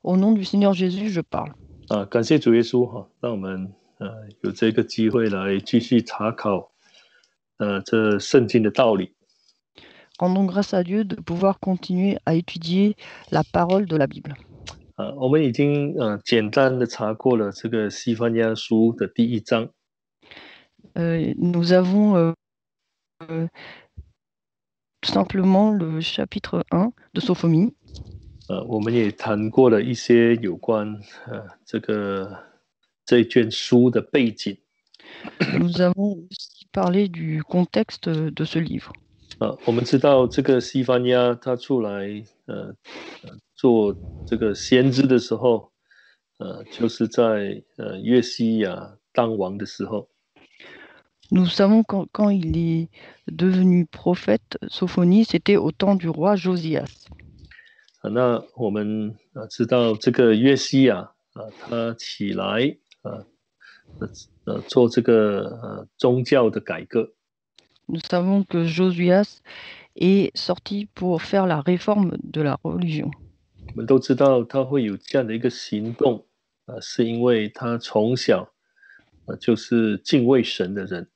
Au nom du Seigneur Jésus, je parle. 感谢主耶稣让我们有这个机会来继续查考这圣经的道理。Rendons grâce à Dieu de pouvoir continuer à étudier la parole de la Bible. 我们已经简单的查过了这个西番雅书的第一章。Nous avons euh, simplement le chapitre 1 de Sophonie. 我们也谈过了一些有关这一卷书的背景。Nous avons aussi parlé du contexte de ce livre. 我们知道这个西番雅他出来做这个先知的时候，就是在约西亚当王的时候。Nous savons quand il est devenu prophète, Sophonie, c'était au temps du roi Josias. 那我们知道这个约西亚他起来做这个宗教的改革。Nous savons que Josias est sorti pour faire la réforme de la religion. 我们都知道他会有这样的一个行动是因为他从小就是敬畏神的人。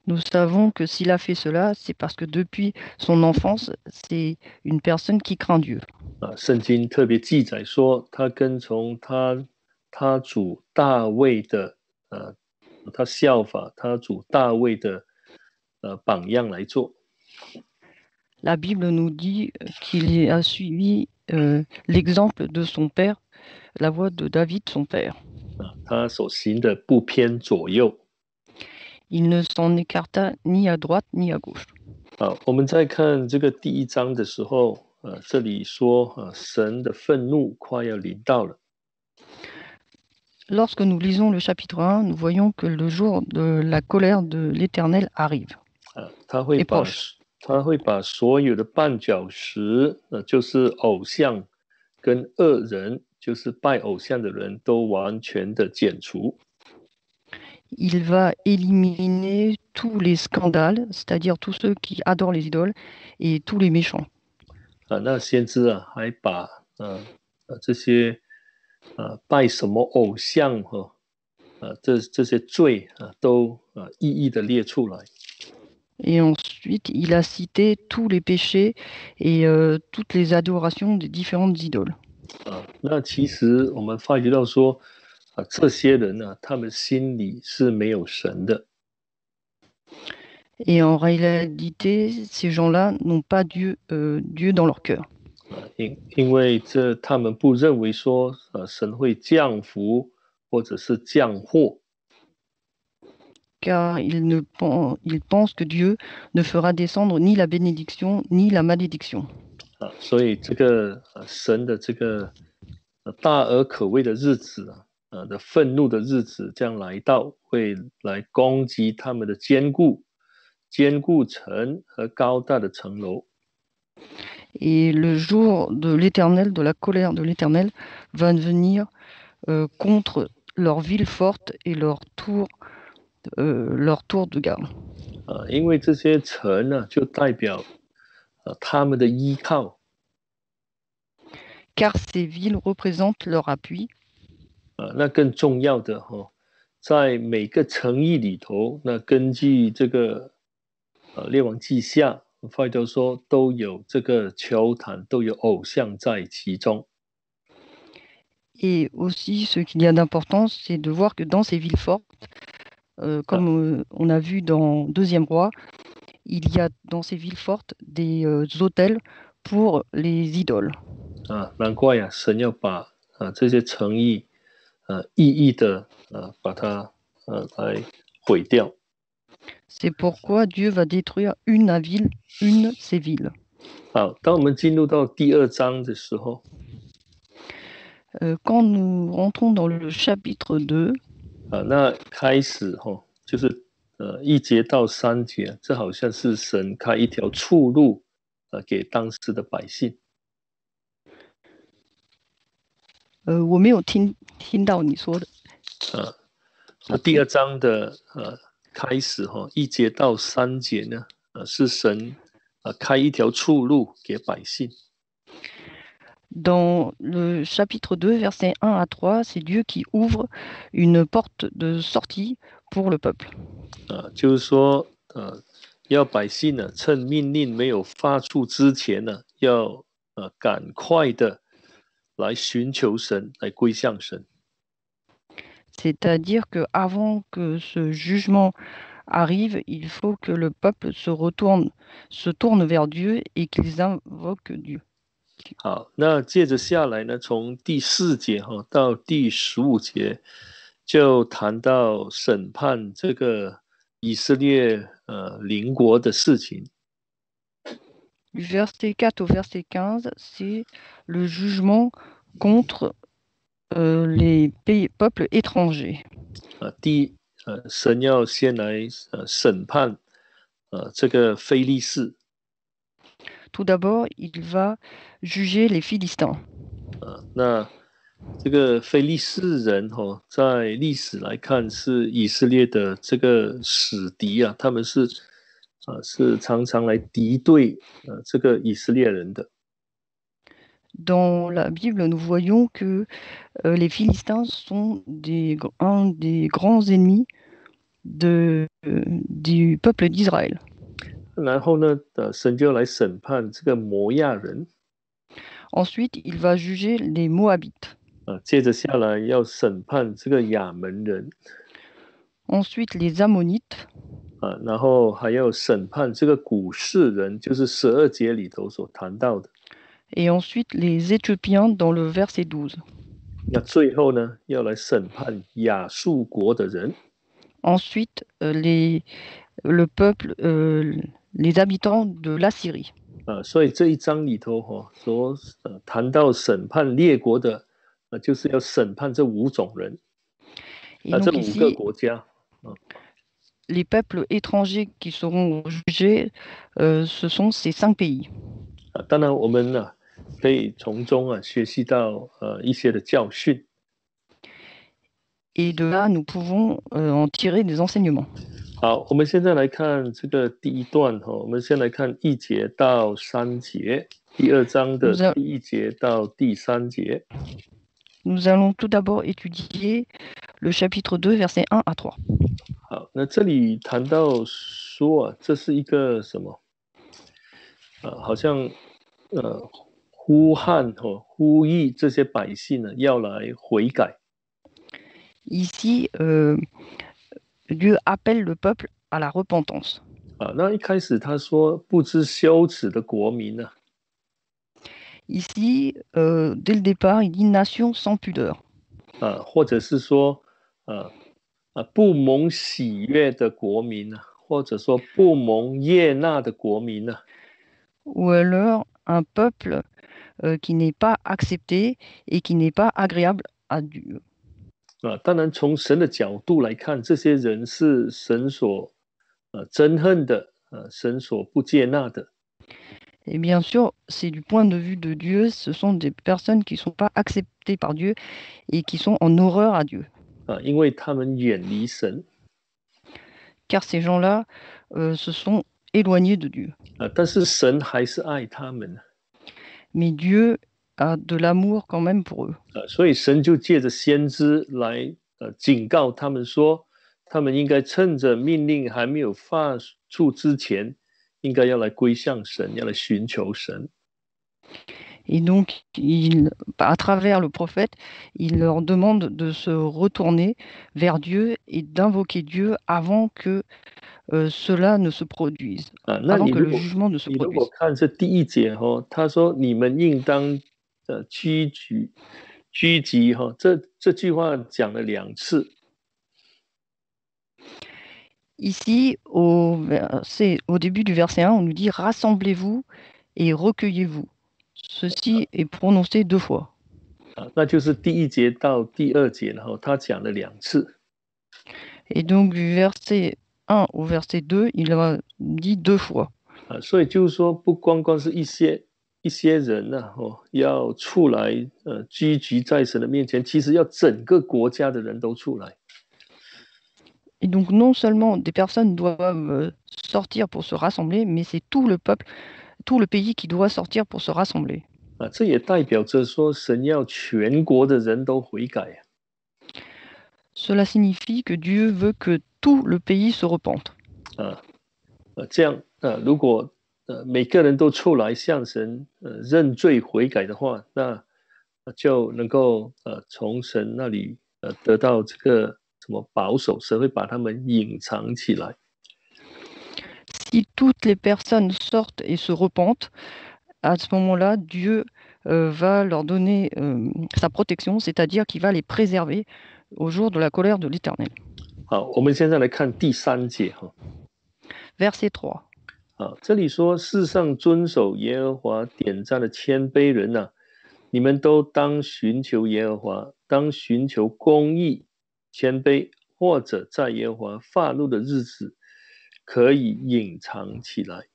Nous savons que s'il a fait cela, c'est parce que depuis son enfance, c'est une personne qui craint Dieu. 圣经特别记载说，他跟从他主大卫的他效法他主大卫的榜样来做。La Bible nous dit qu'il a suivi l'exemple de son père, la voie de David, son père. 他所行的不偏左右。Il ne s'en écarta ni à droite ni à gauche. 我们在看这个第一章的时候，这里说神的愤怒快要临到了。Lorsque nous lisons le chapitre 1, nous voyons que le jour de la colère de l'Éternel arrive. 他会把所有的绊脚石，就是偶像跟恶人，就是拜偶像的人都完全的剪除。Il va éliminer tous les scandales, c'est-à-dire tous ceux qui adorent les idoles et tous les méchants. 那先知还把这些拜什么偶像这些罪都一一的列出来。Et ensuite, il a cité tous les péchés et toutes les adorations des différentes idoles. 那其实我们发觉到说这些人他们心里是没有神的。Et en réalité, ces gens-là n'ont pas Dieu dans leur cœur. 因为他们不认为说神会降福或者是降祸。Car ils pensent que Dieu ne fera descendre ni la bénédiction ni la malédiction. 所以这个神的这个大而可畏的日子的愤怒的日子将来到，会来攻击他们的坚固城和高大的城楼。Et le jour de l'Éternel, de la colère de l'Éternel, va venir contre leur ville forte et leur tour de garde. 因为这些城就代表他们的依靠。Car ces villes représentent leur appui. 那更重要的在每个城邑里头，那根据这个列王记下，发觉说都有这个球坛，都有偶像在其中。Et aussi, ce qu'il y a d'important, c'est de voir que dans ces villes fortes, comme on a vu dans Deuxième Roi, il y a dans ces villes fortes des hôtels pour les idoles. 难怪神要把这些城邑一一的把它来毁掉。C'est pourquoi Dieu va détruire une ces villes. 好，当我们进入到第二章的时候， quand nous rentrons dans le chapitre 2, 那开始就是1节到3节，这好像是神开一条出路给当时的百姓。我没有听到你说的。第二章的开始1节到3节呢，是神开一条出路给百姓。Dans le chapitre 2, versets 1 à 3, c'est Dieu qui ouvre une porte de sortie pour le peuple. 就是说，要百姓呢，趁命令没有发出之前呢，要赶快的来寻求神，来归向神。C'est-à-dire qu'avant que ce jugement arrive, il faut que le peuple se tourne vers Dieu et qu'ils invoquent Dieu. 好，那接着下来呢，从第4节到第15节，就谈到审判这个以色列邻国的事情。Du verset 4 au verset 15, c'est le jugement contre les peuples étrangers. 神要先来审判这个非利士。Tout d'abord, il va juger les Philistins. 那这个非利士人在历史来看是以色列的这个死敌啊，他们是常常来敌对这个以色列人的。Dans la Bible, nous voyons que les Philistins sont un des grands ennemis du peuple d'Israël. 然后呢，神就来审判这个摩亚人。Ensuite, il va juger les Moabites. 接着下来要审判这个亚门人。Ensuite, les Ammonites. 然后还要审判这个古示人，就是12节里头所谈到的。Et ensuite, les Éthiopiens dans le verset 12. 那最后呢，要来审判亚述国的人。Ensuite, le peuple, les habitants de la Syrie. 所以这一章里头所谈到审判列国的，就是要审判这5种人。Et 这 donc 5个 ici, 国家。les peuples étrangers qui seront jugés, ce sont ces 5 pays. 当然，我们呢可以从中学习到一些的教训。Et de là, nous pouvons en tirer des enseignements. 好，我们现在来看这个第一段我们先来看1节到3节，第2章的第1节到第3节。Nous allons tout d'abord étudier le chapitre 2, versets 1 à 3. 好，那这里谈到说这是一个什么？好像呼喊呼吁这些百姓呢要来悔改。Ici, Dieu appelle le peuple à la repentance. 那一开始他说不知羞耻的国民呢。Ici, dès le départ, il dit nation sans pudeur. 或者是说不蒙喜悦的国民呢，或者说不蒙悦纳的国民呢。Ou alors un peuple qui n'est pas accepté et qui n'est pas agréable à Dieu. 当然，从神的角度来看，这些人是神所憎恨的，神所不接纳的。Et bien sûr, c'est du point de vue de Dieu, ce sont des personnes qui ne sont pas acceptées par Dieu et qui sont en horreur à Dieu. 因为他们远离神。Car ces gens-là se sont éloignés de Dieu. 但是神还是爱他们。Mais Dieu a de l'amour quand même pour eux. 所以神就借着先知来警告他们说，他们应该趁着命令还没有发出之前，应该要来归向神，要来寻求神。Et donc, à travers le prophète, il leur demande de se retourner vers Dieu et d'invoquer Dieu avant que cela ne se produise, avant que le jugement ne se 你如 produise. 果看这第1节他说你们应当聚集这句话讲了2次。Ici, au début du verset 1, on nous dit « Rassemblez-vous et recueillez-vous ». Ceci est prononcé 2 fois. 那就是第1节到第2节他讲了2次。Et donc, du verset 1 au verset 2, il a dit 2 fois. 所以就是说，不光光是一些人要出来聚集在神的面前，其实要整个国家的人都出来。Et donc, non seulement des personnes doivent sortir pour se rassembler, mais c'est tout le peuple, tout le pays qui doit sortir pour se rassembler. 这也代表着说神要全国的人都悔改。Cela signifie que Dieu veut que tout le pays se repente. 这样如果每个人都出来向神认罪悔改的话，那就能够从神那里得到这个什么保守，神会把他们隐藏起来。Si toutes les personnes sortent et se repentent, à ce moment-là, Dieu va leur donner sa protection, c'est-à-dire qu'il va les préserver au jour de la colère de l'Éternel. 好，我们现在来看第3节Verset 3. 这里说世上遵守耶和华典章的谦卑人啊，你们都当寻求耶和华，当寻求公义、谦卑，或者在耶和华发怒的日子可以隐藏起来。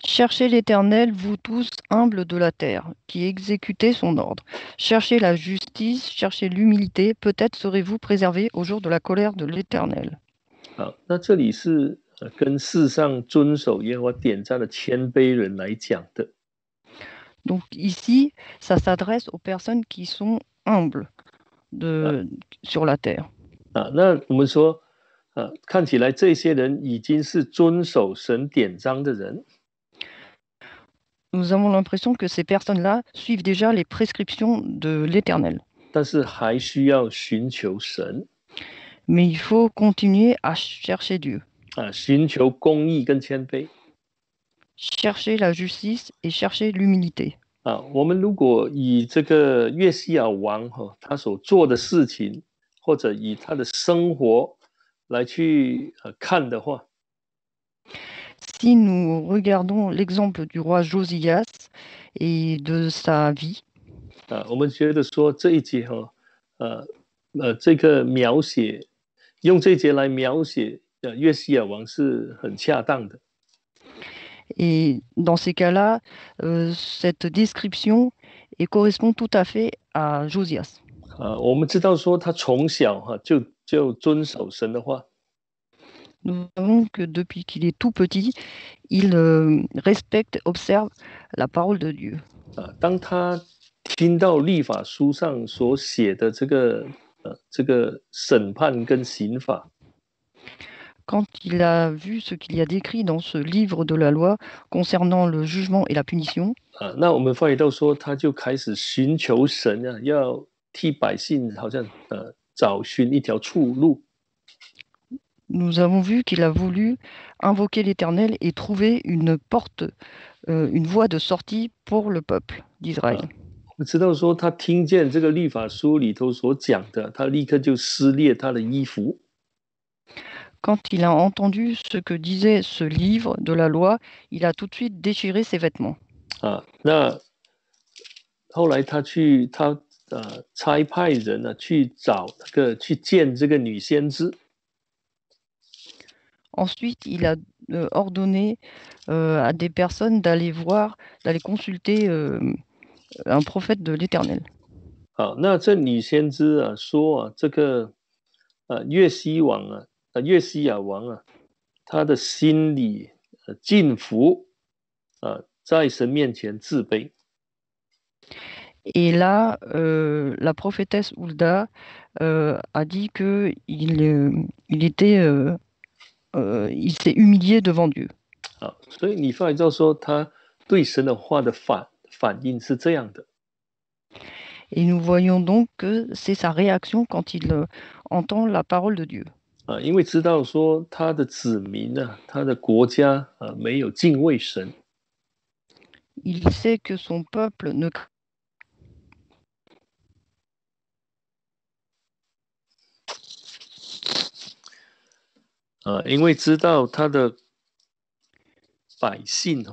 Cherchez l'Éternel, vous tous humbles de la terre, qui exécutez son ordre. Cherchez la justice, cherchez l'humilité, peut-être serez-vous préservés au jour de la colère de l'Éternel. 好，那这里是跟世上遵守耶和华典章的谦卑人来讲的。Donc ici, ça s'adresse aux personnes qui sont humbles sur la terre. 那我们说看起来这些人已经是遵守神典章的人。Nous avons l'impression que ces personnes-là suivent déjà les prescriptions de l'Éternel. 但是还需要寻求神。Mais il faut continuer à chercher Dieu. 寻求公义跟谦卑。Chercher la justice et chercher l'humilité. 我们如果以这个约西亚王他所做的事情，或者以他的生活来去看的话， Si nous regardons l'exemple du roi Josias et de sa vie, 我们觉得说这一节这个描写，用这一节来描写约西亚王是很恰当的。et dans ces cas-là, cette description correspond tout à fait à Josias. 我们知道说他从小就遵守神的话。Nous savons que depuis qu'il est tout petit, il respecte, observe la parole de Dieu. 当他听到律法书上所写的这个审判跟刑法， Quand il a vu ce qu'il y a décrit dans ce livre de la loi concernant le jugement et la punition, 那我们发觉到说，他就开始寻求神要替百姓好像找寻一条出路。nous avons vu qu'il a voulu invoquer l'Éternel et trouver une porte, une voie de sortie pour le peuple d'Israël. 我知道说，他听见这个律法书里头所讲的，他立刻就撕裂他的衣服。Quand il a entendu ce que disait ce livre de la loi, il a tout de suite déchiré ses vêtements. 那后来他差派人去找去见这个女先知。Ensuite, il a ordonné à des personnes d'aller voir, d'aller consulter un prophète de l'Éternel. 那这女先知说这个约西亚王他的心里敬服在神面前自卑。Et là, la prophétesse Hulda a dit qu'il il s'est humilié devant Dieu. 所以你发觉到说，他对神的话的反应是这样的。Et nous voyons donc que c'est sa réaction quand il entend la parole de Dieu. 因为知道说他的子民他的国家没有敬畏神。Il sait que son peuple ne craint 因为知道他的百姓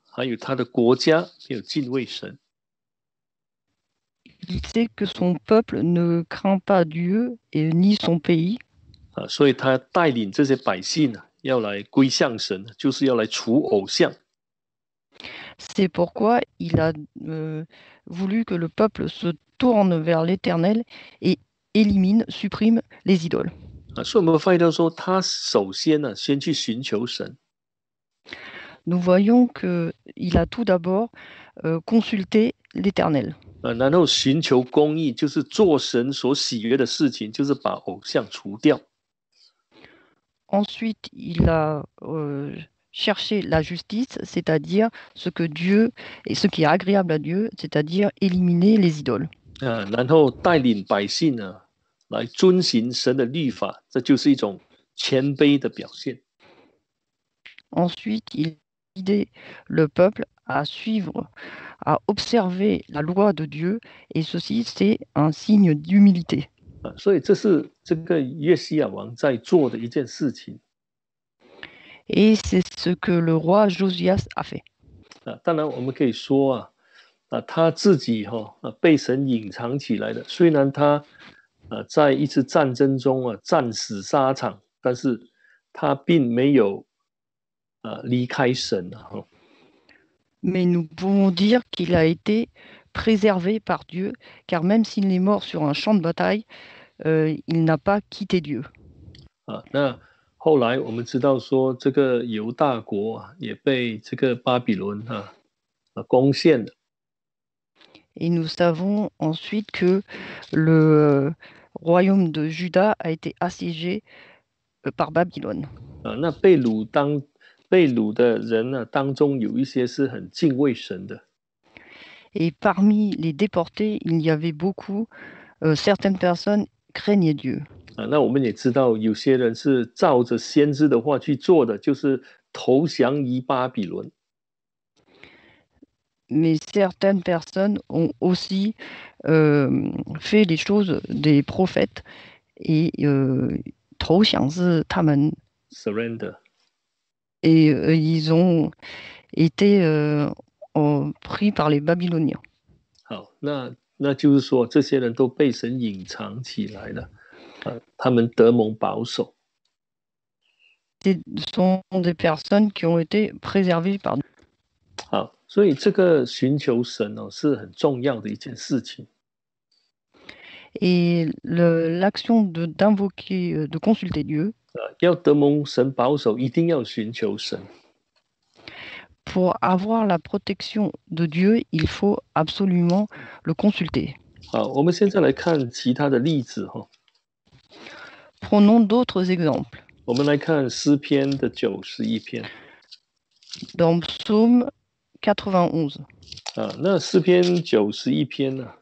还有他的国家没有敬畏神。Il sait que son peuple ne craint pas Dieu et ni son pays. 所以他带领这些百姓要来归向神，就是要来除偶像。C'est pourquoi il a voulu que le peuple se tourne vers l'Éternel et élimine, supprime les idoles. 所以我们发现到说，他首先先去寻求神。nous voyons qu'il a tout d'abord consulté l'Éternel. 然后寻求公义，就是做神所喜悦的事情，就是把偶像除掉。Ensuite, il a cherché la justice, c'est-à-dire ce que Dieu et ce qui est agréable à Dieu, c'est-à-dire éliminer les idoles. 然后带领百姓呢来遵行神的律法，这就是一种谦卑的表现。Ensuite, il a guidé le peuple à suivre, à observer la loi de Dieu, et ceci, c'est un signe d'humilité. 所以这是这个约西亚王在做的一件事情。Et c'est ce que le roi Josias a fait. 当然我们可以说他自己被神隐藏起来的，虽然他在一次战争中战死沙场，但是他并没有离开神Mais nous pouvons dire qu'il a été préservé par Dieu, car même s'il est mort sur un champ de bataille, il n'a pas quitté Dieu. 那后来我们知道说，这个犹大国也被这个巴比伦攻陷了。Et nous savons ensuite que le royaume de Juda a été assiégé par Babylone. 那被掳的人当中有一些是很敬畏神的。Et parmi les déportés, il y avait beaucoup, certaines personnes craignaient Dieu. 那我们也知道，有些人是照着先知的话去做的，就是投降于巴比伦。Mais certaines personnes ont aussi fait les choses des prophètes et 投降是他们 surrender. et ils ont été pris par les Babyloniens. 好，那就是说，这些人都被神隐藏起来了，他们得蒙保守。Ce sont des personnes qui ont été préservées par Dieu. 好，所以这个寻求神是很重要的一件事情。Et l'action d'invoquer, de consulter Dieu, 要得蒙神保守，一定要寻求神。pour avoir la protection de Dieu, il faut absolument le consulter. 好，我们现在来看其他的例子Prenons d'autres exemples. 我们来看诗篇的91篇。Dans Psaume 91. 那诗篇91篇呢？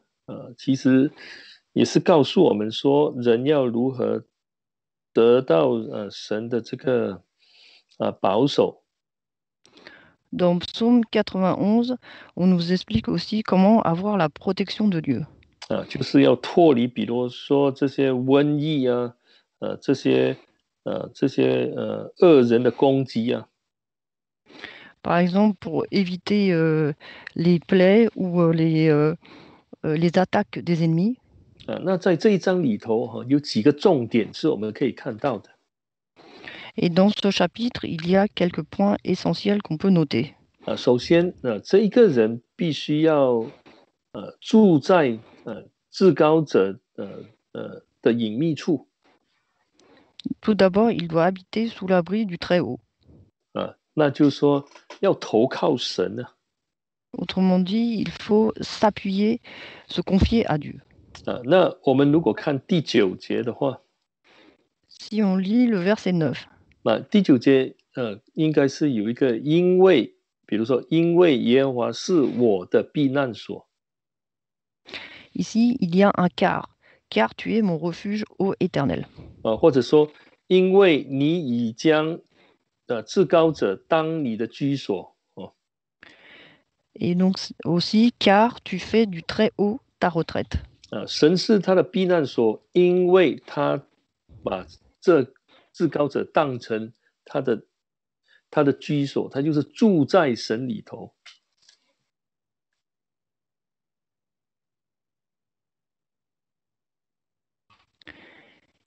其实也是告诉我们说，人要如何得到神的这个保守。Dans Psaume 91, on nous explique aussi comment avoir la protection de Dieu. 就是要脱离，比如说这些瘟疫这些恶人的攻击Par exemple, pour éviter les plaies ou les attaques des ennemis. 那在这一章里头有几个重点是我们可以看到的。Et dans ce chapitre, il y a quelques points essentiels qu'on peut noter. 首先这一个人必须要住在至高者的隐秘处。Tout d'abord, il doit habiter sous l'abri du Très-Haut. 那就是说要投靠神Autrement dit, il faut s'appuyer, se confier à Dieu. 那我们如果看第9节的话， Si on lit le verset 9. 那第9节应该是有一个因为，比如说因为耶和华是我的避难所。Ici, il y a un car tu es mon refuge, ô Éternel. 或者说因为你已将至高者当你的居所。Et donc aussi, car tu fais du Très-Haut ta retraite. 神是他的避难所，因为他把这至高者当成他的居所，他就是住在神里头。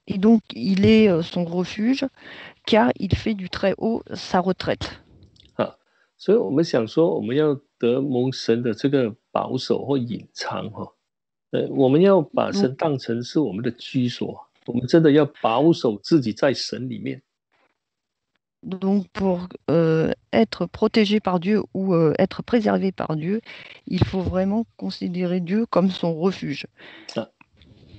Et donc, il est son refuge, car il fait du Très-Haut sa retraite. 所以我们想说，我们要得蒙神的这个保守或隐藏我们要把神当成是我们的居所，我们真的要保守自己在神里面。Donc, pour être protégé par Dieu ou être préservé par Dieu, il faut vraiment considérer Dieu comme son refuge. 啊。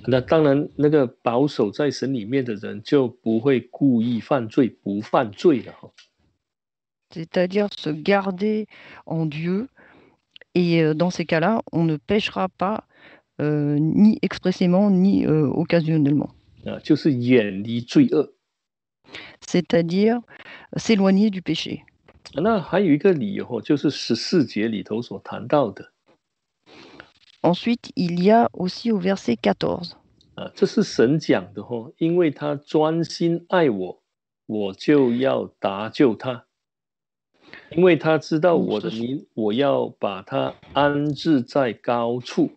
那当然，那个保守在神里面的人就不会故意犯罪，不犯罪了哈。C'est-à-dire se garder en Dieu. Et dans ces cas-là, on ne pêchera pas ni expressément ni occasionnellement. 就是远离罪恶。C'est-à-dire s'éloigner du péché. 那还有一个理由就是14节里头所谈到的。Ensuite, il y a aussi au verset 14. 这是神讲的因为他专心爱我，我就要搭救他。因为他知道 Donc 我的名，我要把他安置在高处。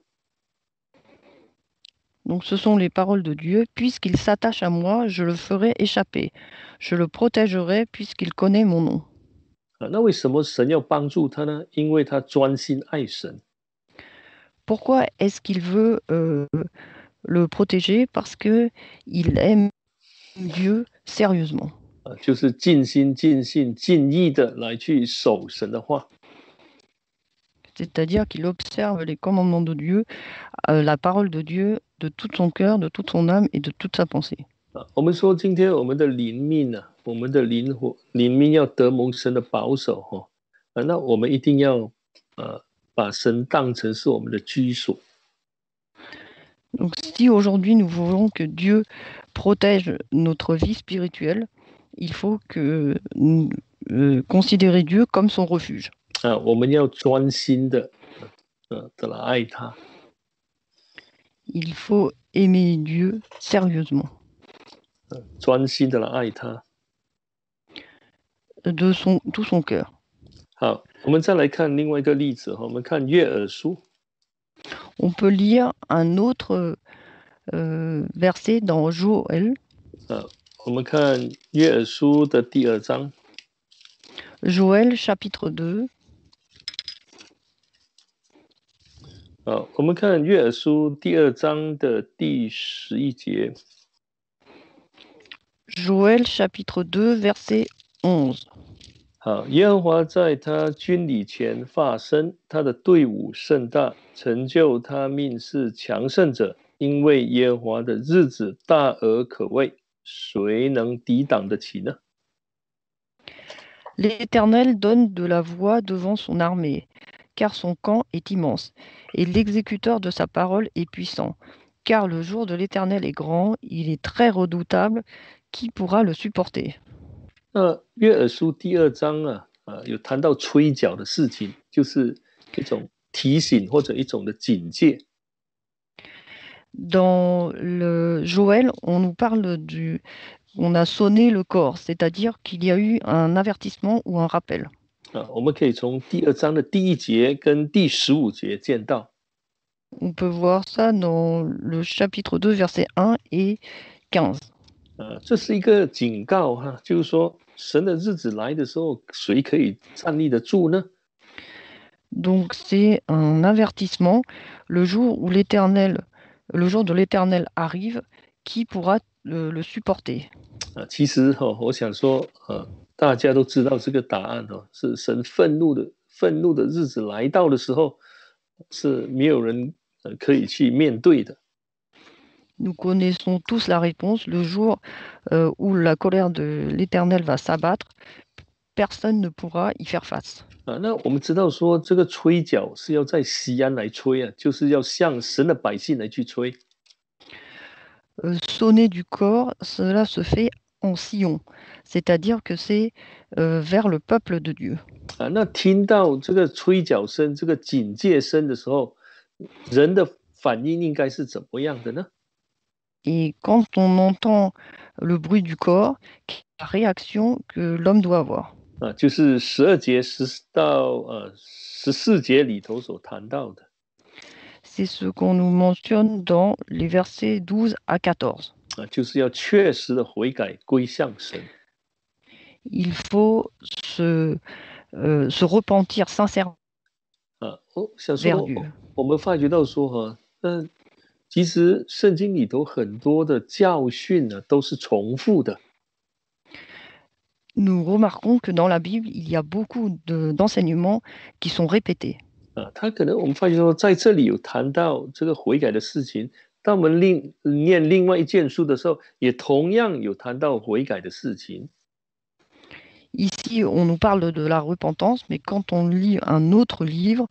Donc ce sont les paroles de Dieu. Puisqu'il s'attache à moi, je le ferai échapper. Je le protégerai puisqu'il connaît mon nom. 那为什么神要帮助他呢？因为他专心爱神。Pourquoi est-ce qu'il veut le protéger? Parce qu'il aime Dieu sérieusement. 就是尽心、尽性、尽意的来去守神的话。C'est-à-dire qu'il observe les commandements de Dieu, la parole de Dieu, de tout son cœur, de toute son âme et de toute sa pensée. 我们说今天我们的灵命呢，我们的灵命要得蒙神的保守那我们一定要把神当成是我们的居所。Donc si aujourd'hui nous voulons que Dieu protège notre vie spirituelle, il faut que nous considérer Dieu comme son refuge. 我们要专心的来爱他。Il faut aimer Dieu sérieusement. 专心的来爱他。De tout son cœur. 好，我们再来看另外一个例子我们看约珥书。On peut lire un autre verset dans Joël. 我们看约珥书的第2章。Joël chapitre 2. 我们看约珥书第2章的第11节。Joël chapitre 2 verset 11。好，耶和华在他军礼前发声，他的队伍甚大，成就他命是强盛者。因为耶和华的日子大而可畏，谁能抵挡得起呢？ L'Éternel donne de la voix devant son armée, car son camp est immense, et l'exécuteur de sa parole est puissant. Car le jour de l'Éternel est grand, il est très redoutable, qui pourra le supporter? 约珥书第2章有谈到吹角的事情，就是一种提醒或者一种的警戒。Dans le Joël, on nous parle on a sonné le corps, c'est-à-dire qu'il y a eu un avertissement ou un rappel. 我们可以从第2章的第1节跟第15节见到。On peut voir ça dans le chapitre 2, versets 1 et 15. 这是一个警告就是说神的日子来的时候，谁可以站立得住呢？ Donc c'est un avertissement, le jour de l'Éternel arrive, qui pourra le supporter? 其实我想说大家都知道这个答案是神愤怒的日子来到的时候，是没有人可以去面对的。Nous connaissons tous la réponse, le jour où la colère de l'Éternel va s'abattre, personne ne pourra y faire face. 那我们知道说这个吹角是要在西安来吹就是要向神的百姓来去吹。Sonner du corps, cela se fait en Sion, c'est-à-dire que c'est vers le peuple de Dieu. 那听到这个吹角声、这个警戒声的时候，人的反应应该是怎么样的呢？ Et quand on entend le bruit du corps, quelle est la réaction que l'homme doit avoir? 就是12节到14节里头所谈到的。C'est ce qu'on nous mentionne dans les versets 12 à 14. 就是要确实的悔改归向神。Il faut se repentir sincèrement 我想 vers 说 Dieu. 我们发觉到说其实圣经里头很多的教训都是重复的。nous remarquons que dans la Bible, il y a beaucoup d'enseignements qui sont répétés. 他可能我们发现说，在这里有谈到这个悔改的事情，当我们念另外一卷书的时候，也同样有谈到悔改的事情。Ici, on nous parle de la repentance, mais quand on lit un autre livre,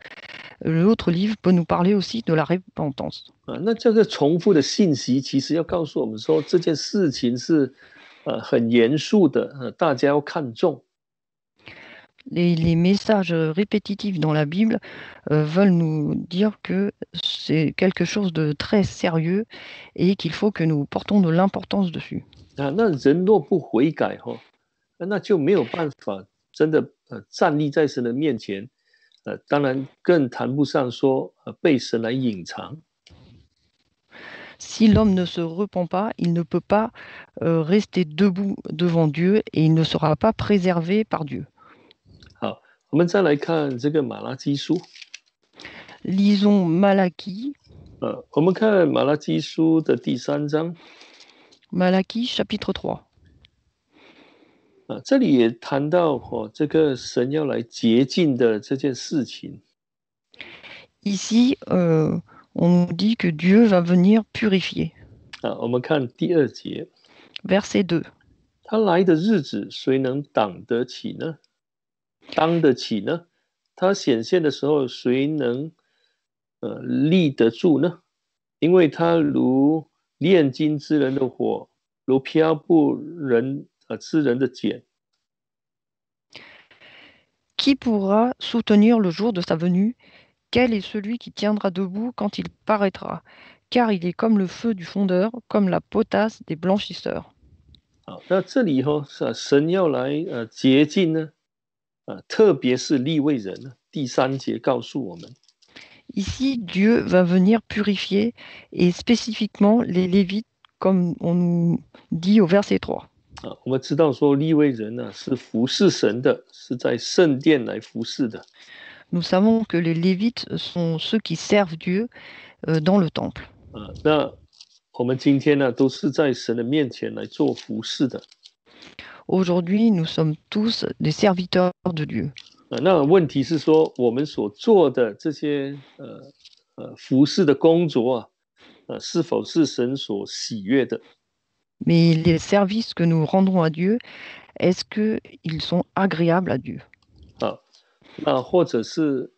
l'autre livre peut nous parler aussi de la repentance. 那这个重复的信息，其实要告诉我们说，这件事情是很严肃的，大家要看重。Les messages répétitifs dans la Bible veulent nous dire que c'est quelque chose de très sérieux et qu'il faut que nous portons de l'importance dessus. 那人若不悔改那就没有办法真的站立在神的面前，当然更谈不上说被神来隐藏。Si l'homme ne se repent pas, il ne peut pas rester debout devant Dieu et il ne sera pas préservé par Dieu. 好，我们再来看这个马拉基书。Lisons Malachie. 我们看马拉基书的第3章。Malachie chapitre 3. 这里也谈到这个神要来洁净的这件事情。Ici, on nous dit que Dieu va venir purifier. 我们看第2节。Verset 2. 他来的日子，谁能挡得起呢？当得起呢？他显现的时候，谁能立得住呢？因为他如炼金之人的火，如漂布人之人的碱。Qui pourra soutenir le jour de sa venue? Quel est celui qui tiendra debout quand il paraîtra? Car il est comme le feu du fondeur, comme la potasse des blanchisseurs. 好，那这里神要来洁净呢，特别是利未人呢。第3节告诉我们。Ici, Dieu va venir purifier, et spécifiquement les Lévites, comme on nous dit au verset 3. 我们知道说利未人呢是服侍神的，是在圣殿来服侍的。Nous savons que les Lévites sont ceux qui servent Dieu dans le temple. 那我们今天呢都是在神的面前来做服侍的。Aujourd'hui, nous sommes tous des serviteurs de Dieu. 那问题是说，我们所做的这些服侍的工作是否是神所喜悦的？ Mais les services que nous rendons à Dieu, est-ce qu'ils sont agréables à Dieu? 或者是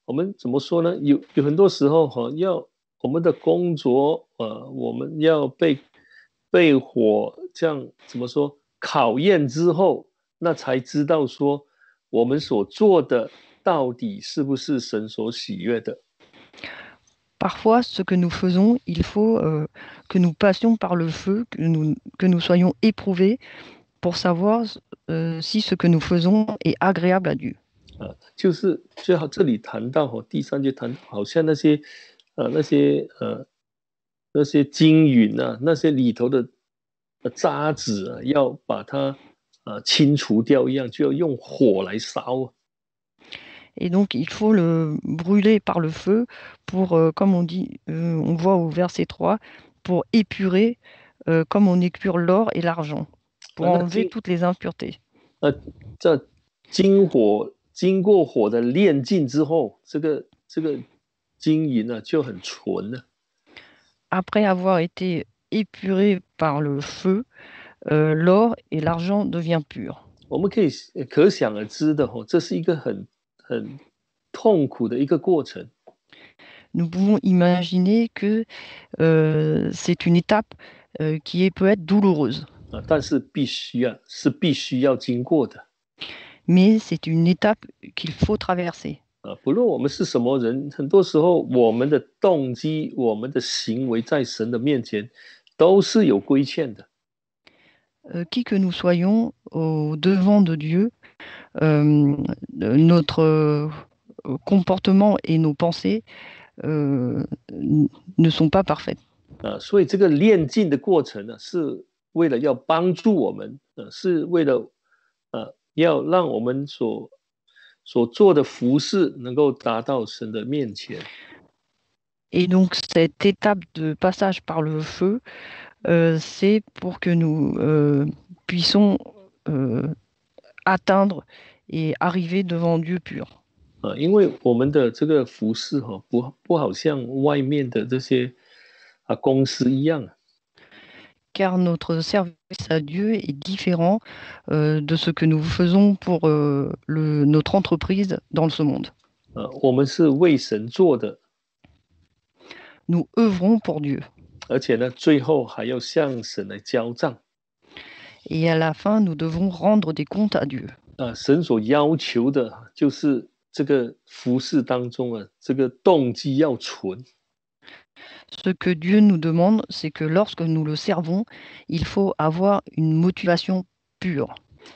我们怎么说呢？有很多时候要我们的工作我们要被火这样怎么说考验之后，那才知道说我们所做的到底是不是神所喜悦的。Parfois, ce que nous faisons, il faut que nous passions par le feu, que nous soyons éprouvés pour savoir si ce que nous faisons est agréable à Dieu. 就是最好这里谈到第3节谈到，好像那些金云那些里头的渣子要把它清除掉一样，就要用火来烧。Et donc, il faut le brûler par le feu pour, comme on dit, on voit au verset 3, pour épurer, comme on épure l'or et l'argent, pour enlever toutes les impuretés. 这经过火的炼净之后，这个金银就很纯了。Après avoir été épuré par le feu, l'or et l'argent devient pur. 我们可想而知的这是一个很痛苦的一个过程。Nous pouvons imaginer que c'est une étape qui peut être douloureuse. 但是必须要经过的。Mais c'est une étape qu'il faut traverser. 不论我们是什么人，很多时候我们的动机、我们的行为在神的面前都是有亏欠的。Qui que nous soyons au devant de Dieu, notre comportement et nos pensées ne sont pas parfaites. 所以这个炼净的过程呢，是为了要帮助我们，是为了要让我们所做的服事能够达到神的面前。Et donc cette étape de passage par le feu, c'est pour que nous puissions atteindre et arriver devant Dieu pur. 因为我们的这个服饰不好像外面的这些公司一样。Car notre service à Dieu est différent de ce que nous faisons pour notre entreprise dans ce monde. 我们是为神做的， Nous œuvrons pour Dieu. 而且呢，最后还要向神来交账。 Et à la fin, nous devons rendre des comptes à Dieu. 神所要求的就是这个服饰当中这个动机要纯。 Ce que Dieu nous demande, c'est que lorsque nous le servons, il faut avoir une motivation pure.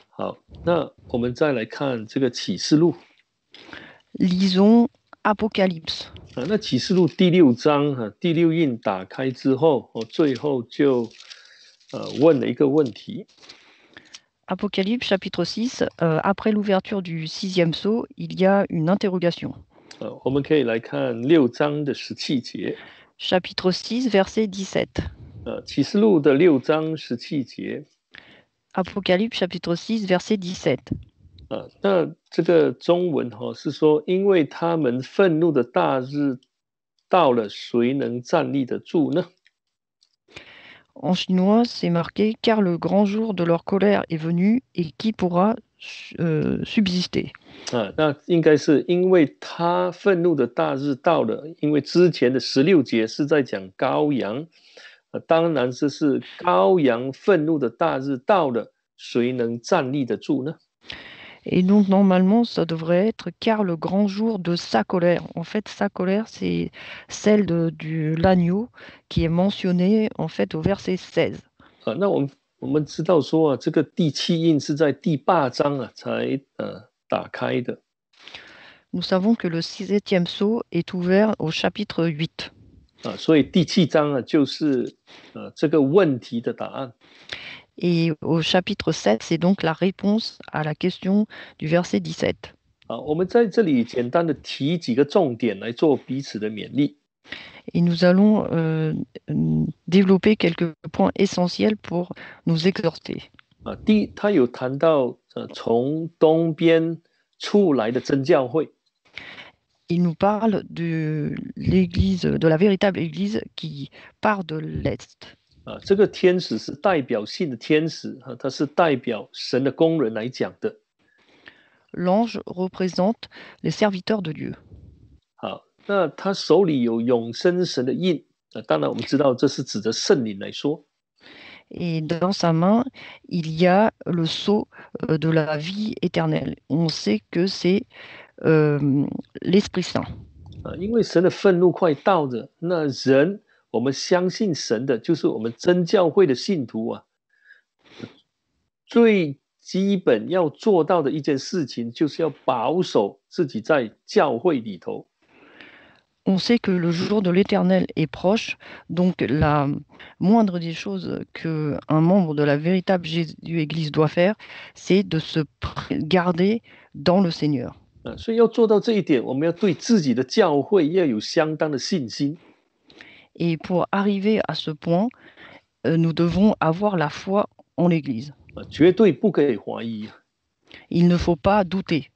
好，那我们再来看这个启示录。 Lisons Apocalypse. 那启示录第6章第6印打开之后，最后就问了一个问题。 Apocalypse chapitre 6, après l'ouverture du 6e sceau, il y a une interrogation. 我们可以来看6章的17节。 Chapitre 6, verset 17. 启示录的6章17节。 Apocalypse chapitre 6, verset 17. 那这个中文是说，因为他们愤怒的大日到了，谁能站立得住呢？ En chinois, c'est marqué « Car le grand jour de leur colère est venu, et qui pourra subsister ?» 那应该是因为他愤怒的大日到了，因为之前的16节是在讲羔羊，当然这是羔羊愤怒的大日到了，谁能站立得住呢？ Et donc, normalement, ça devrait être « Car le grand jour de sa colère ». En fait, sa colère, c'est celle de l'agneau qui est mentionnée, en fait, au verset 16. 那我们知道说这个第7印是在第8章才打开的。 Nous savons que le 7e sceau est ouvert au chapitre 8. 所以第7章就是这个问题的答案。 Et au chapitre 7, c'est donc la réponse à la question du verset 17. 我们在这里简单的提几个重点来做彼此的勉励。 Et nous allons développer quelques points essentiels pour nous exhorter. 第一，他有谈到从东边出来的真教会。 Il nous parle de l'église, de la véritable église qui part de l'Est. 这个天使是代表性的天使，它是代表神的工人来讲的。 L'ange représente les serviteurs de Dieu. 好，那他手里有永生神的印，当然我们知道这是指着圣灵来说。 Et dans sa main, il y a le sceau de la vie éternelle. On sait que c'est l'Esprit Saint. 因为神的愤怒快到了，那人我们相信神的，就是我们真教会的信徒最基本要做到的一件事情，就是要保守自己在教会里头。 On sait que le jour de l'Éternel est proche, donc la moindre des choses qu'un membre de la véritable Jésus-Église doit faire, c'est de se garder dans le Seigneur. 所以要做到这一点，我们要对自己的教会要有相当的信心。 Et pour arriver à ce point, nous devons avoir la foi en l'Église. 绝对不可以怀疑。 Il ne faut pas douter.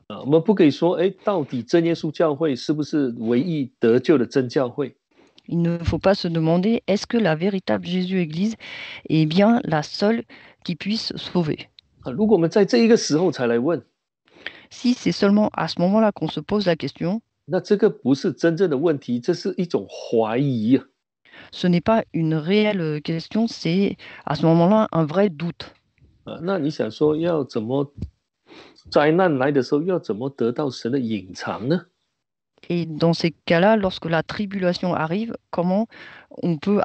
我们不可以说，到底真耶稣教会是不是唯一得救的真教会？ Il ne faut pas se demander est-ce que la véritable Jésus-Église est bien la seule qui puisse sauver. 如果我们在这一个时候才来问， Si c'est seulement à ce moment-là qu'on se pose la question, 那这个不是真正的问题，这是一种怀疑。 ce n'est pas une réelle question, c'est à ce moment-là un vrai doute. 那你想说要怎么灾难来的时候要怎么得到神的隐藏呢？ Et dans ces cas-là, lorsque la tribulation arrive, comment on peut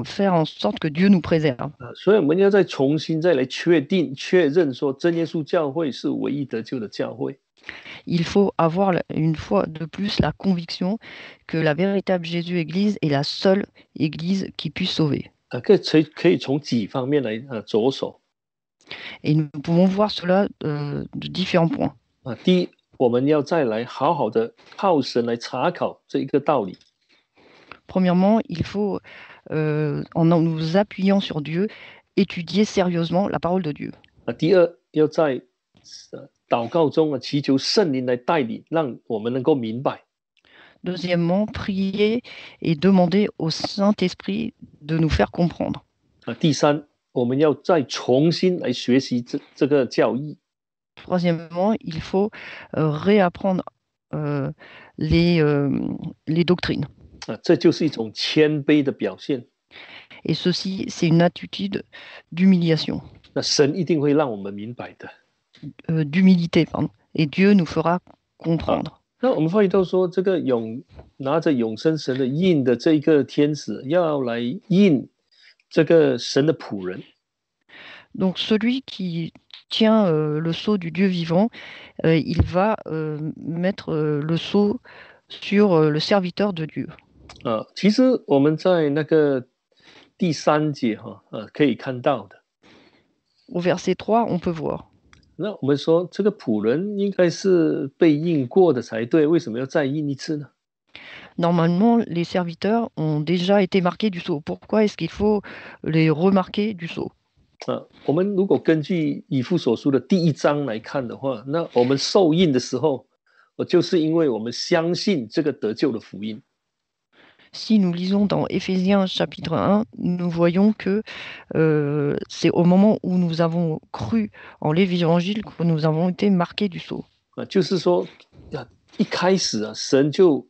faire en sorte que Dieu nous préserve? 所以我们要再重新再来确认说真耶稣教会是唯一得救的教会。 Il faut avoir une fois de plus la conviction que la véritable Jésus-Église est la seule Église qui puisse sauver. 可以从几方面来着手。 Et nous pouvons voir cela de différents points. 第一，我们要再来好好的靠神来查考这一个道理。 Premièrement, il faut, en nous appuyant sur Dieu, étudier sérieusement la parole de Dieu. 第二，要在祷告中祈求圣灵来带领，让我们能够明白。Deuxièmement, prier et demander au Saint-Esprit de nous faire comprendre. 第三，我们要再重新来学习这个教义。Troisièmement, il faut réapprendre les doctrines. 这就是一种谦卑的表现。Et ceci, c'est une attitude d'humiliation. 那神一定会让我们明白的。D'humilité, pardon. Et Dieu nous fera comprendre. 那我们发现到说，这个拿着永生神的印的这一个天使，要来印这个神的仆人。Donc celui qui tient le sceau du Dieu vivant, il va mettre le sceau sur le serviteur de Dieu. 其实我们在那个第3节可以看到的。Au verset 3, on peut voir. 那我们说这个仆人应该是被印过的才对，为什么要再印一次呢？ Normalement, les serviteurs ont déjà été marqués du sceau. Pourquoi est-ce qu'il faut les remarquer du sceau? 我们如果根据以弗所书的第1章来看的话，那我们受印的时候，就是因为我们相信这个得救的福音。Si nous lisons dans Éphésiens chapitre 1, nous voyons que c'est au moment où nous avons cru en l'évangile que nous avons été marqués du sceau. 就是说，一开始神就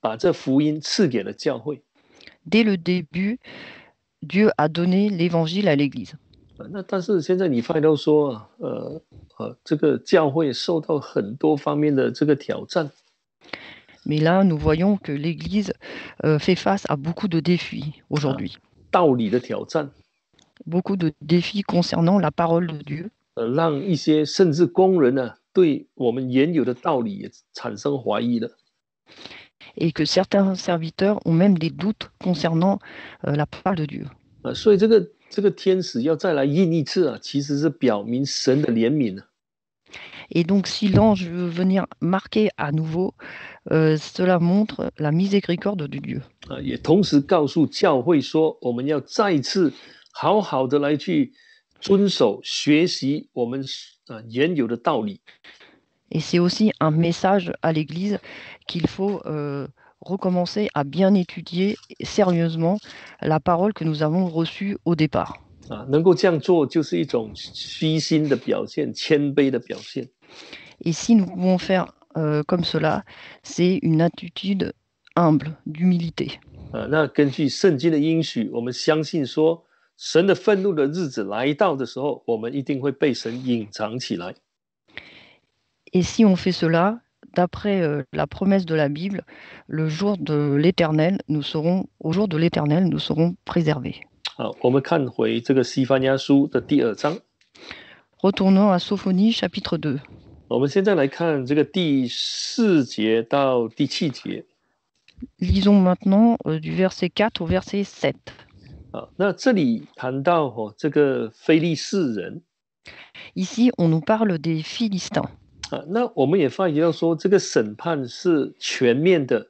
把这福音赐给了教会。Dès le début, Dieu a donné l'évangile à l'Église. 那但是现在你发现到说，这个教会受到很多方面的这个挑战。Mais là, nous voyons que l'Église fait face à beaucoup de défis aujourd'hui. 道理的挑战。Beaucoup de défis concernant la parole de Dieu. 让一些甚至工人呢，对我们原有的道理也产生怀疑了。Et que certains serviteurs ont même des doutes concernant la parole de Dieu. 所以这个天使要再来印一次其实是表明神的怜悯。Et donc, si l'ange veut venir marquer à nouveau, cela montre la miséricorde de Dieu. 也同时告诉教会说，我们要再一次好好的来去遵守、学习我们原有的道理。Et c'est aussi un message à l'Église qu'il faut recommencer à bien étudier sérieusement la parole que nous avons reçue au départ. 能够这样做就是一种虚心的表现、谦卑的表现。Et si nous pouvons faire comme cela, c'est une attitude humble, d'humilité. 那根据圣经的应许，我们相信说，神的愤怒的日子来到的时候，我们一定会被神隐藏起来。Et si on fait cela, d'après la promesse de la Bible, au jour de l'Éternel, nous serons préservés. 我们看回这个西番雅书的第2章。Retournons à Sophonie chapitre 2. 我们现在来看这个第4节到第7节。Lisons maintenant du verset 4 au verset 7. 那这里谈到这个非利士人。Ici, on nous parle des Philistins. 那我们也发觉到说，这个审判是全面的，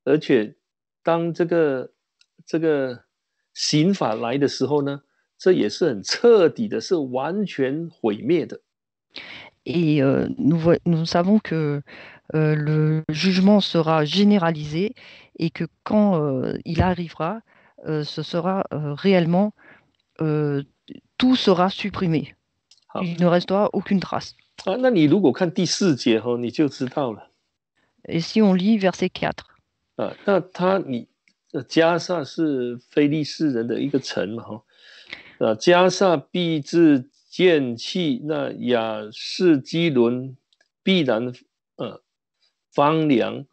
而且当这个刑法来的时候呢，这也是很彻底的，是完全毁灭的。Et nous savons que le jugement sera généralisé et que quand il arrivera, ce sera réellement, tout sera supprimé. Il ne restera aucune trace. 那你如果看第4节你就知道了。Et si on lit verset 4. 那加萨是非利士人的一个城嘛加萨必至见弃，那亚士基伦必然荒凉，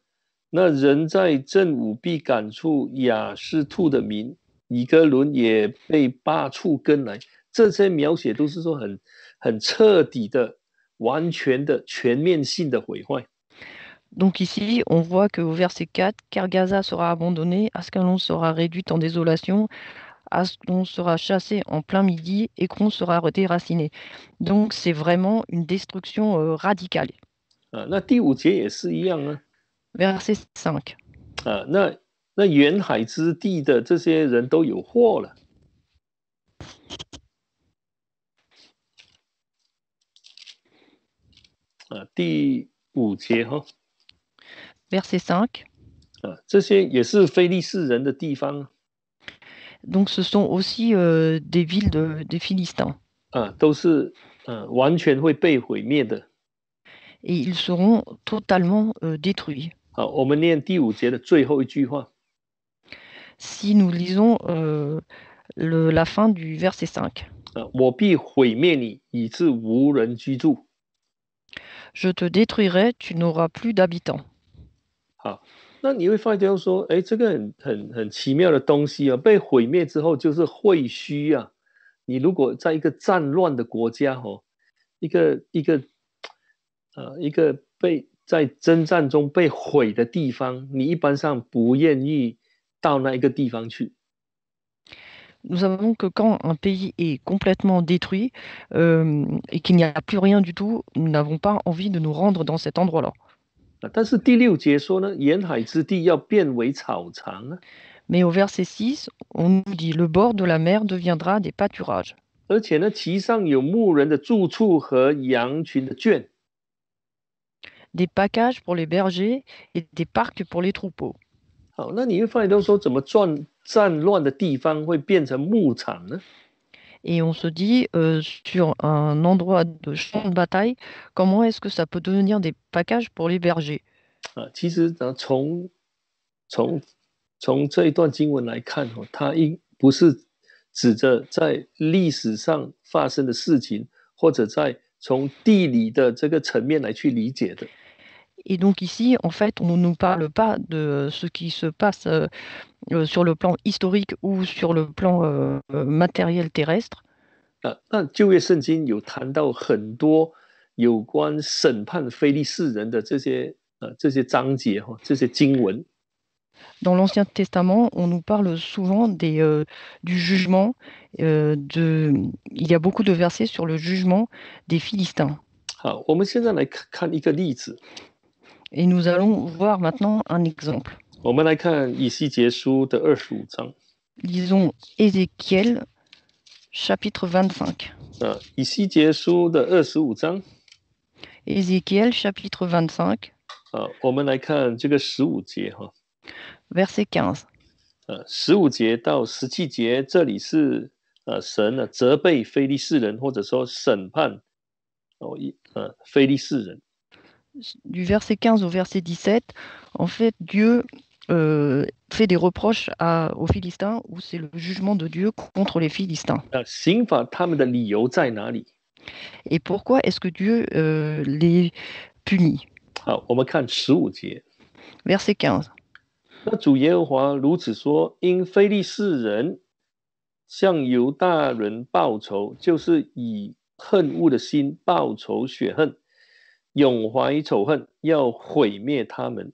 那人在正午必赶出亚士兔的民，以哥伦也被拔出根来。这些描写都是说很彻底的、完全的、全面性的毁坏。Donc ici, on voit qu'au verset 4, car Gaza sera abandonnée, Ascalon sera réduite en désolation, Ascalon sera chassé en plein midi, Écron sera déraciné. Donc c'est vraiment une destruction radicale. 那第5节也是一样Verset 5. 那沿海之地的这些人都有祸了。第5节verset 5. 这些也是非利士人的地方 Donc ce sont aussi des villes des Philistins. 都是完全会被毁灭的。Et ils seront totalement détruits. 好，我们念第5节的最后一句话。Si nous lisons la fin du verset 5. 我必毁灭你，以致无人居住。 Je te détruirai, tu n'auras plus d'habitants. 好，那你会发现说，哎，这个很奇妙的东西啊，被毁灭之后就是废墟啊。你如果在一个战乱的国家一个被在征战中被毁的地方，你一般上不愿意到那一个地方去。Nous savons que quand un pays est complètement détruit et qu'il n'y a plus rien du tout, nous n'avons pas envie de nous rendre dans cet endroit-là. 但是第6节说呢，沿海之地要变为草场啊。 Mais au verset 6, on nous dit le bord de la mer deviendra des pâturages. 而且呢，其上有牧人的住处和羊群的圈。 Des packages pour les bergers et des parcs pour les troupeaux. 好，那你会发现到说，怎么战乱的地方会变成牧场呢？ Et on se dit, sur un endroit de champ de bataille, comment est-ce que ça peut devenir des packages pour les bergers? 其实从这一段经文来看它不是指着在历史上发生的事情，或者从地理的这个层面来去理解的。 Et donc ici, en fait, on ne nous parle pas de ce qui se passe sur le plan historique ou sur le plan matériel terrestre. 那旧约圣经有谈到很多有关审判非利士人的这些章节这些经文。 Dans l'Ancien Testament, on nous parle souvent du jugement. Il y a beaucoup de versets sur le jugement des Philistins. 好，我们现在来看一个例子。 Et nous allons voir maintenant un exemple. 我们来看以西结书的25章。 Lisons Ézéchiel, chapitre 25. 以西结书的25章。 Ézéchiel, chapitre 25. 我们来看这个15节verset 15. 15节到17节，这里是神责备非利士人，或者说审判非利士人。 Du verset 15 au verset 17, en fait, Dieu fait des reproches aux Philistins, où c'est le jugement de Dieu contre les Philistins. 刑罚他们的理由在哪里？ Et pourquoi est-ce que Dieu les punit? 好，我们看15节。 Verset 15. 那主耶和华如此说：因非利士人向犹大人报仇，就是以恨恶的心报仇雪恨，永怀仇恨，要毁灭他们。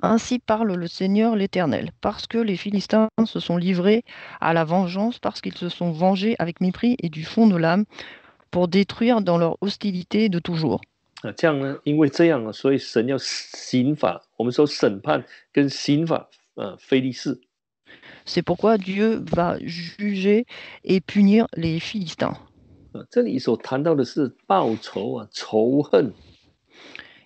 Ainsi parle le Seigneur l'Éternel, parce que les Philistins se sont livrés à la vengeance, parce qu'ils se sont vengés avec mépris et du fond de l'âme, pour détruire dans leur hostilité de toujours. 这样呢，因为这样所以神要刑罚，我们说审判跟刑罚非利士。 C'est pourquoi Dieu va juger et punir les Philistins. 这里所谈到的是报仇仇恨。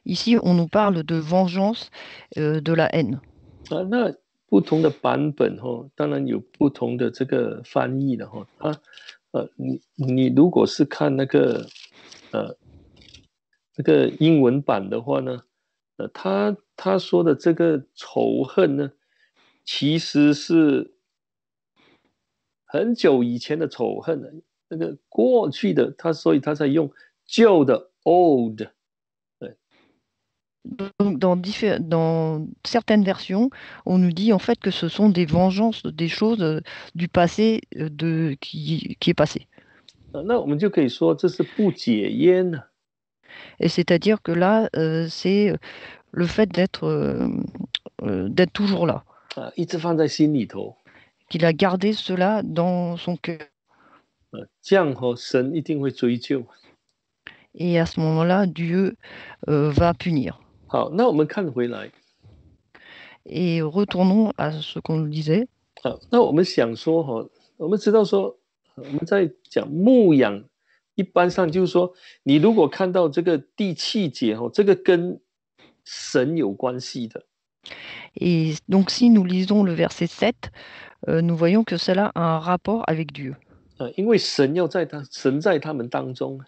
Ici, on nous parle de vengeance, de la haine. 那不同的版本当然有不同的这个翻译了你如果是看那个英文版的话呢，他说的这个仇恨呢，其实是很久以前的仇恨了，那个过去的所以他才用旧的 old。 Donc, dans certaines versions, on nous dit en fait que ce sont des vengeances des choses du passé qui est passé. 那我们就可以说这是不解烟。 Et c'est-à-dire que là, c'est le fait d'être toujours là. 一直放在心里头。 Qu'il a gardé cela dans son cœur. 这样神一定会追究。 Et à ce moment-là, Dieu va punir. 好，那我们看回来。 Et retournons à ce qu'on disait. 好，那我们想说我们知道说我们在讲牧养一般上就是说，你如果看到这个第7节这个跟神有关系的。Et donc, si nous lisons le verset 7, nous voyons que cela a un rapport avec Dieu. 因为神在他们当中，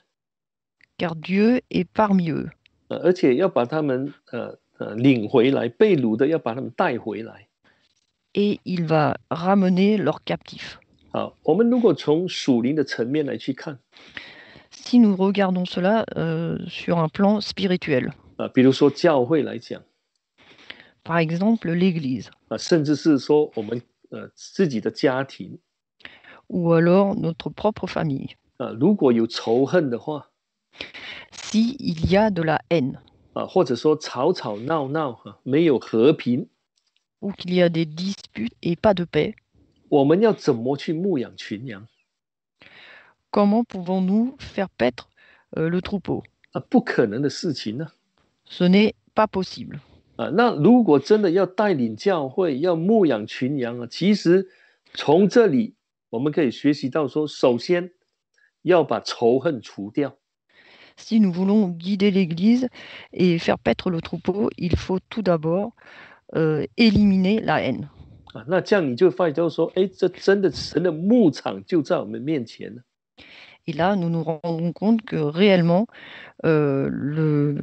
Car Dieu est parmi eux. 而且要把他们领回来，被掳的要把他们带回来。Et il va ramener leurs captifs. 好，我们如果从属灵的层面来去看， Si nous regardons cela sur un plan spirituel, 比如说教会来讲， par exemple l'Église, 甚至是说我们自己的家庭， ou alors notre propre famille, 如果有仇恨的话， si il y a de la haine, 或者说吵吵闹闹，没有和平， ou qu'il y a des disputes et pas de paix, 我们要怎么去牧养群羊？ comment pouvons-nous faire paître le troupeau? 不可能的事情呢。 Ce n'est pas possible. 那如果真的要带领教会，要牧养群羊，其实从这里我们可以学习到说，首先要把仇恨除掉。 Si nous voulons guider l'Église et faire paître le troupeau, il faut tout d'abord éliminer la haine. 那这样你就发现到说，这真的神的牧场就在我们面前了。 Et là, nous nous rendons compte que réellement, les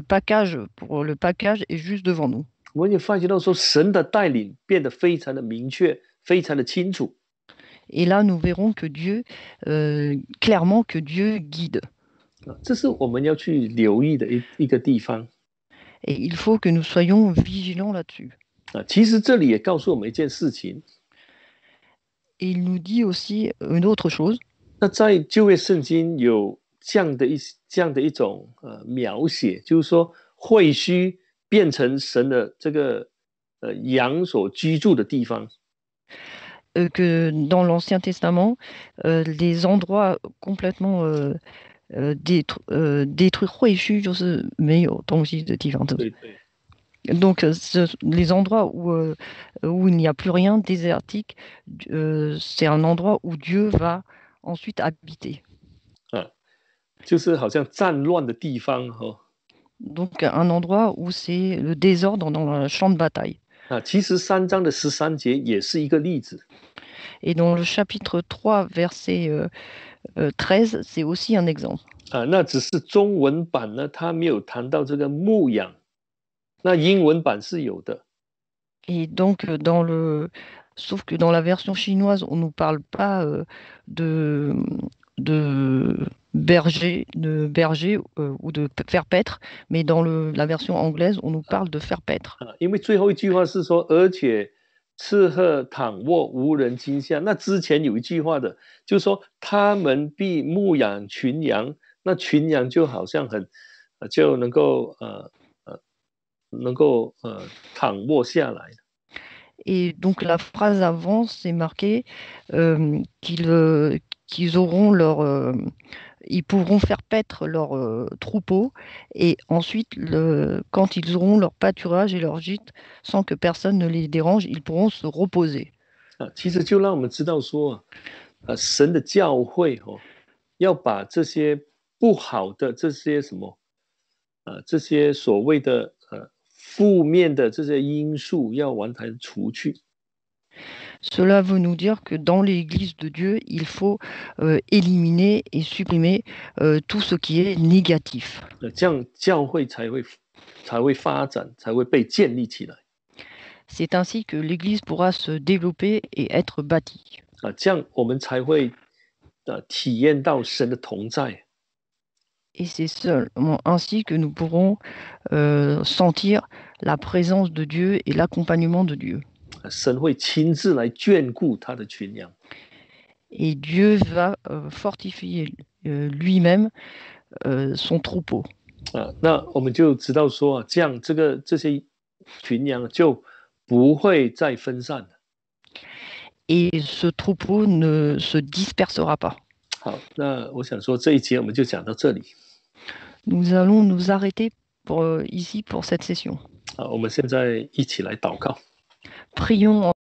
packages pour le package est juste devant nous. 我们也发觉到说，神的带领变得非常的明确，非常的清楚。 Et là, nous verrons que Dieu, clairement que Dieu guide. 这是我们要去留意的一个地方。 Et il faut que nous soyons vigilants là-dessus. 其实这里也告诉我们一件事情。 Et il nous dit aussi une autre chose. 那在旧约圣经有这样的一种描写，就是说会须变成神的这个羊所居住的地方。 Que dans l'Ancien Testament, les endroits complètement détruits, 会须就是没有东西的地方。对对。 Donc, les endroits où il n'y a plus rien, désertique, c'est un endroit où Dieu va ensuite habiter. 就是好像战乱的地方。 Donc, un endroit où c'est le désordre dans le champ de bataille. 其实3章的13节也是一个例子。 Et dans le chapitre 3, verset 13, c'est aussi un exemple. 那只是中文版呢，它没有谈到这个牧养。 那英文版是有的。 Et donc, sauf que dans la version chinoise, on ne nous parle pas de berger ou de faire paître, mais dans la version anglaise, on nous parle de faire paître. 因为最后一句话是说，而且吃喝躺卧无人惊吓。那之前有一句话的，就是说他们必牧养群羊，那群羊就好像就能够躺卧下来。 Et donc la phrase avant, c'est marqué qu'ils auront ils pourront faire paître leur troupeau et ensuite, quand ils auront leur pâturage et leur gîte, sans que personne ne les dérange, ils pourront se reposer. 其实就让我们知道说，神的教会要把这些不好的这些这些所谓的负面的这些因素要完全除去。 Cela veut nous dire que dans l'Église de Dieu, il faut éliminer et supprimer tout ce qui est négatif. 这样教会才会发展，才会被建立起来。 C'est ainsi que l'Église pourra se développer et être bâtie. 这样我们才会体验到神的同在。 Et c'est seulement ainsi que nous pourrons sentir la présence de Dieu et l'accompagnement de Dieu. 神会亲自来眷顾他的群羊。 Et Dieu va fortifier lui-même son troupeau. 那我们就知道说，这样这些群羊就不会再分散了。 Et ce troupeau ne se dispersera pas. 好，那我想说这一节我们就讲到这里。 Nous allons nous arrêter ici pour cette session. 我们现在一起来祷告。 Prions